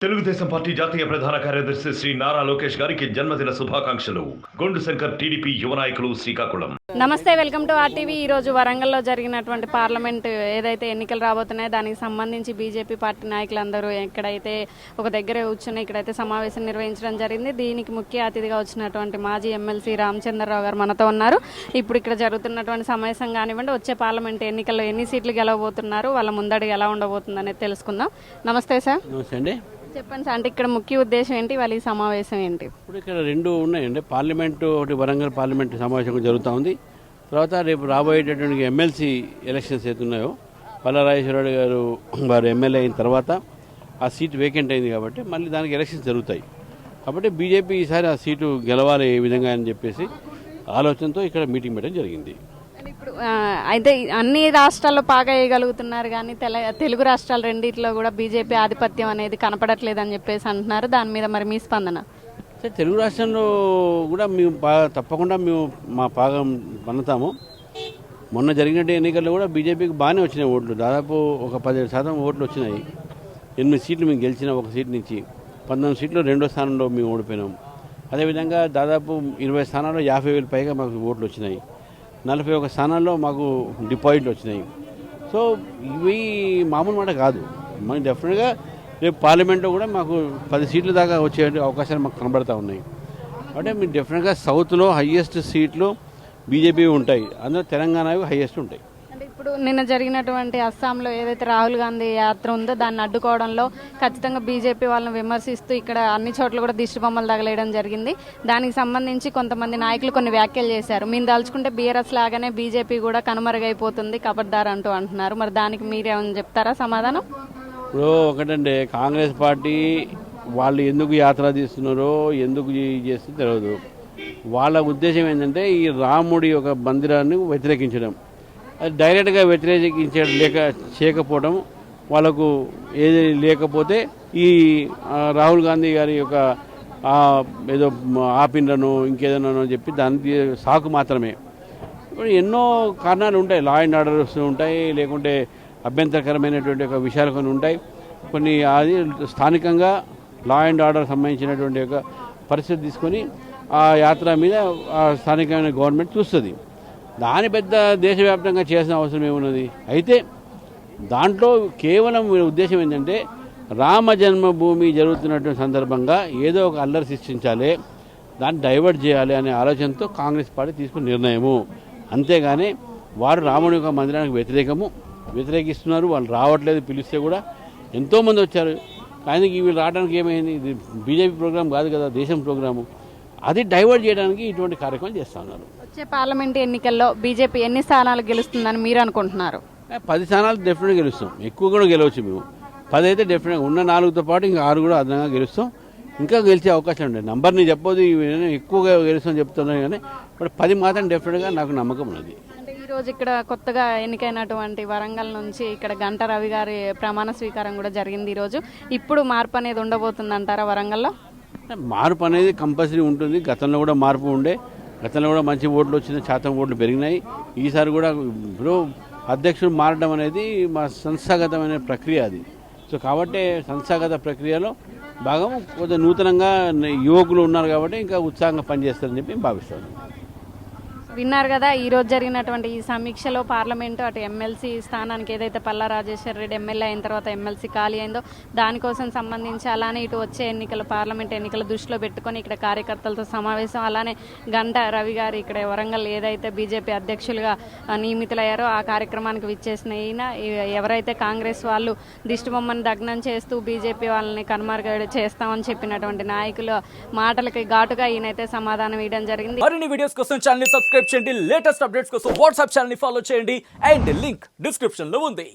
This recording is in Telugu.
తెలుగుదేశం పార్టీ జాతీయ ప్రధాన కార్యదర్శి శ్రీ నారా లోకేష్ గారికి జన్మదిన శుభాకాంక్షలు. గొండు శంకర్ టీడీపీ యువ నాయకులు శ్రీకాకుళం. నమస్తే, వెల్కమ్ టు ఆర్టీవీ. ఈ రోజు వరంగల్లో జరిగినటువంటి పార్లమెంట్ ఏదైతే ఎన్నికలు రాబోతున్నాయో దానికి సంబంధించి బీజేపీ పార్టీ నాయకులందరూ ఎక్కడైతే ఒక దగ్గర కూర్చుని ఇక్కడైతే సమావేశం నిర్వహించడం జరిగింది. దీనికి ముఖ్య అతిథిగా వచ్చినటువంటి మాజీ ఎమ్మెల్సీ రామచంద్రరావు గారు మనతో ఉన్నారు. ఇప్పుడు ఇక్కడ జరుగుతున్నటువంటి సమావేశం కానివ్వండి, వచ్చే పార్లమెంట్ ఎన్నికల్లో ఎన్ని సీట్లు గెలవబోతున్నారు, వాళ్ళ ముందడుగు ఎలా ఉండబోతుంది అనేది తెలుసుకుందాం. నమస్తే సార్. నమస్తే అండి. చెప్పండి సార్, అంటే ఇక్కడ ముఖ్య ఉద్దేశం ఏంటి, వాళ్ళ ఈ సమావేశం ఏంటి? ఇప్పుడు ఇక్కడ రెండు ఉన్నాయండి. పార్లమెంటు ఒకటి వరంగల్ పార్లమెంటు సమావేశం జరుగుతూ ఉంది. తర్వాత రేపు రాబోయేటటువంటి ఎమ్మెల్సీ ఎలక్షన్స్ ఏతున్నాయో పల్లరాజేశ్వరరావు గారు వారు ఎమ్మెల్యే అయిన తర్వాత ఆ సీటు వేకెంట్ అయింది కాబట్టి మళ్ళీ దానికి ఎలక్షన్స్ జరుగుతాయి. కాబట్టి బీజేపీ ఈసారి ఆ సీటు గెలవాలి ఏ విధంగా అని చెప్పేసి ఆలోచనతో ఇక్కడ మీటింగ్ పెట్టడం జరిగింది. ఇప్పుడు అయితే అన్ని రాష్ట్రాల్లో బాగా వేయగలుగుతున్నారు, కానీ తెలుగు రాష్ట్రాలు రెండిట్లో కూడా బీజేపీ ఆధిపత్యం అనేది కనపడట్లేదని చెప్పేసి అంటున్నారు. దాని మీద మరి మీ స్పందన? తెలుగు రాష్ట్రంలో కూడా మేము తప్పకుండా మేము మా భాగం పన్నుతాము. మొన్న జరిగిన ఎన్నికల్లో కూడా బీజేపీకి బాగానే వచ్చినాయి ఓట్లు. దాదాపు ఒక 17% ఓట్లు వచ్చినాయి. 8 సీట్లు మేము గెలిచిన, ఒక సీట్ నుంచి 19 సీట్లు రెండో స్థానంలో మేము ఓడిపోయినాం. అదేవిధంగా దాదాపు 20 స్థానాల్లో 50,000 పైగా మాకు ఓట్లు వచ్చినాయి. 41 స్థానాల్లో మాకు డిపాజిట్లు వచ్చినాయి. సో ఇవి మామూలు మాట కాదు. మనకి డెఫినెట్గా రేపు పార్లమెంట్లో కూడా మాకు 10 సీట్ల దాకా వచ్చే అవకాశాలు మాకు కనబడతా ఉన్నాయి. అంటే మీరు డెఫినెట్గా సౌత్లో హయ్యెస్ట్ సీట్లు బీజేపీ ఉంటాయి, అందులో తెలంగాణవి హయ్యెస్ట్ ఉంటాయి. అంటే ఇప్పుడు నిన్న జరిగినటువంటి అస్సాంలో ఏదైతే రాహుల్ గాంధీ యాత్ర ఉందో దాన్ని అడ్డుకోవడంలో ఖచ్చితంగా బీజేపీ వాళ్ళని విమర్శిస్తూ ఇక్కడ అన్ని చోట్ల కూడా దిష్టి బొమ్మలు తగలేయడం జరిగింది. దానికి సంబంధించి కొంతమంది నాయకులు కొన్ని వ్యాఖ్యలు చేశారు. మేము దాల్చుకుంటే బీఆర్ఎస్ లాగానే బీజేపీ కూడా కనుమరుగైపోతుంది కబర్దార్ అంటూ అంటున్నారు. మరి దానికి మీరేమని చెప్తారా సమాధానం? ఇప్పుడు ఒకటంటే కాంగ్రెస్ పార్టీ వాళ్ళు ఎందుకు యాత్ర తీస్తున్నారో ఎందుకు చేస్తే తెలియదు. వాళ్ళ ఉద్దేశం ఏంటంటే ఈ రాముడి యొక్క మందిరాన్ని వ్యతిరేకించడం. అది డైరెక్ట్గా చేయకపోవడం, వాళ్ళకు ఏది లేకపోతే ఈ రాహుల్ గాంధీ గారి యొక్క ఏదో ఆపిండను ఇంకేదన్నా చెప్పి దానికి సాకు మాత్రమే. ఇప్పుడు ఎన్నో కారణాలు ఉంటాయి, లా అండ్ ఆర్డర్స్ ఉంటాయి, లేకుంటే అభ్యంతరకరమైనటువంటి ఒక విషయాలు కొన్ని ఉంటాయి. కొన్ని అది స్థానికంగా లా అండ్ ఆర్డర్ సంబంధించినటువంటి ఒక పరిస్థితి తీసుకొని ఆ యాత్ర మీద ఆ స్థానికమైన గవర్నమెంట్ చూస్తుంది. దాని పెద్ద దేశవ్యాప్తంగా చేసిన అవసరం ఏమున్నది? అయితే దాంట్లో కేవలం ఉద్దేశం ఏంటంటే రామ జన్మభూమి జరుగుతున్నటువంటి సందర్భంగా ఏదో ఒక అల్లరి సృష్టించాలి, దాన్ని డైవర్ట్ చేయాలి అనే ఆలోచనతో కాంగ్రెస్ పార్టీ తీసుకున్న నిర్ణయము. అంతేగాని వారు రాముని యొక్క మందిరానికి వ్యతిరేకిస్తున్నారు. వాళ్ళు రావట్లేదు, పిలిస్తే కూడా ఎంతోమంది వచ్చారు. కానీ వీళ్ళు రావడానికి ఏమైంది? ఇది బీజేపీ ప్రోగ్రాం కాదు కదా, దేశం ప్రోగ్రాము. అది డైవర్ట్ చేయడానికి ఇటువంటి కార్యక్రమాలు చేస్తూ ఉన్నారు. వచ్చే పార్లమెంట్ ఎన్నికల్లో బీజేపీ ఎన్ని స్థానాలు గెలుస్తుందని మీరు అనుకుంటున్నారు? 10 స్థానాలు డెఫినెట్గా గెలుస్తాం. ఎక్కువ కూడా గెలవచ్చు. మేము 10 అయితే డెఫినెట్గా ఉన్న 4తో పాటు ఇంకా 6 కూడా అదనంగా గెలుస్తాం. ఇంకా గెలిచే అవకాశం ఉండేది. నంబర్ని చెప్పొద్దు, ఎక్కువగా గెలుస్తామని చెప్తున్నాను, కానీ ఇప్పుడు 10 మాత్రం డెఫినెట్గా నాకు నమ్మకం ఉన్నది. అంటే ఈరోజు ఇక్కడ కొత్తగా ఎన్నికైనటువంటి వరంగల్ నుంచి ఇక్కడ గంట రవి గారి ప్రమాణ స్వీకారం కూడా జరిగింది ఈరోజు. ఇప్పుడు మార్పు అనేది ఉండబోతుంది అంటారా వరంగల్లో? మార్పు అనేది కంపల్సరీ ఉంటుంది. గతంలో కూడా మార్పు ఉండే, గతంలో కూడా మంచి ఓట్లు వచ్చిన, శాతం ఓట్లు పెరిగినాయి. ఈసారి కూడా ఇప్పుడు అధ్యక్షుడు మారడం అనేది మా సంస్థాగతమైన ప్రక్రియ అది. సో కాబట్టి సంస్థాగత ప్రక్రియలో భాగం కొంచెం నూతనంగా యువకులు ఉన్నారు కాబట్టి ఇంకా ఉత్సాహంగా పనిచేస్తారని చెప్పి భావిస్తాను. విన్నారు కదా, ఈరోజు జరిగినటువంటి ఈ సమీక్షలో పార్లమెంటు అటు ఎమ్మెల్సీ స్థానానికి ఏదైతే పల్లా రాజేశ్వర రెడ్డి ఎమ్మెల్యే అయిన తర్వాత ఎమ్మెల్సీ ఖాళీ అయిందో దానికోసం సంబంధించి, అలానే ఇటు వచ్చే ఎన్నికలు పార్లమెంట్ ఎన్నికలు దృష్టిలో పెట్టుకొని ఇక్కడ కార్యకర్తలతో సమావేశం, అలానే గంట రవి గారు ఇక్కడ వరంగల్ ఏదైతే బీజేపీ అధ్యక్షులుగా నియమితులయ్యారో ఆ కార్యక్రమానికి విచ్చేసిన ఈయన ఎవరైతే కాంగ్రెస్ వాళ్ళు దిష్టిబొమ్మను దగ్నం చేస్తూ బీజేపీ వాళ్ళని కనుమరుగ చేస్తామని చెప్పినటువంటి నాయకుల మాటలకి ఘాటుగా ఈయనైతే సమాధానం ఇవ్వడం జరిగింది. మరిన్ని వీడియోస్ కోసం ఛానల్ సబ్స్క్రైబ్ చేయండి, లేటెస్ట్ అప్డేట్స్ కోసం వాట్సాప్ ఛానల్ ని ఫాలో చేయండి అండ్ లింక్ డిస్క్రిప్షన్ లో ఉంది.